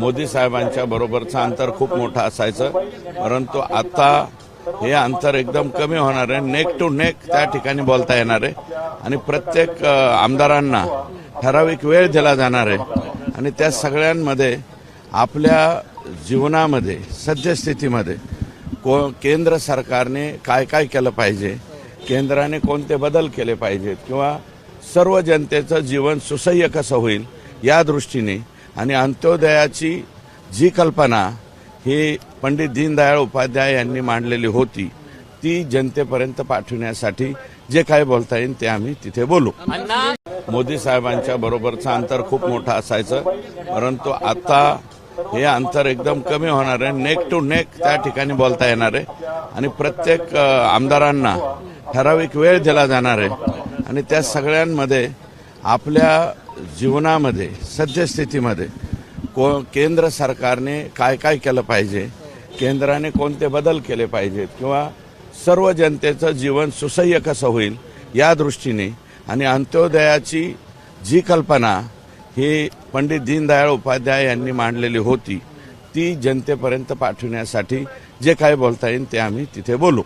मोदी साहेबांच्या बरोबरचं अंतर खूप मोठं असायचं, परंतु आता हे अंतर एकदम कमी होणार आहे. नेक टू नेक त्या ठिकाणी बोलता येणार आहे आणि प्रत्येक आमदारांना ठराविक वेळ दिला जाणार आहे आणि त्या सगळ्यांमध्ये आपल्या जीवनामध्ये सद्यस्थितीमध्ये केंद्र सरकारने काय काय केलं पाहिजे, केंद्राने कोणते बदल केले पाहिजेत किंवा सर्व जनतेचं जीवन सुसह्य कसं होईल या दृष्टीने आणि अंत्योदयाची जी कल्पना ही पंडित दीनदयाळ उपाध्याय यांनी मांडलेली होती ती जनतेपर्यंत पाठवण्यासाठी जे काय बोलता येईल ते आम्ही तिथे बोलू. मोदी साहेबांच्या बरोबरचं अंतर खूप मोठं असायचं, परंतु आता हे अंतर एकदम कमी होणार आहे. नेक टू नेक त्या ठिकाणी बोलता येणार आहे आणि प्रत्येक आमदारांना ठराविक वेळ दिला जाणार आहे आणि त्या सगळ्यांमध्ये आपल्या जीवनामध्ये सद्यस्थितीमध्ये केंद्र सरकारने काय काय केलं पाहिजे, केंद्राने कोणते बदल केले पाहिजेत किंवा सर्व जनतेचं जीवन सुसह्य कसं होईल या दृष्टीने आणि अंत्योदयाची जी कल्पना ही पंडित दीनदयाळ उपाध्याय यांनी मांडलेली होती ती जनतेपर्यंत पाठवण्यासाठी जे काय बोलता येईल ते आम्ही तिथे बोलू.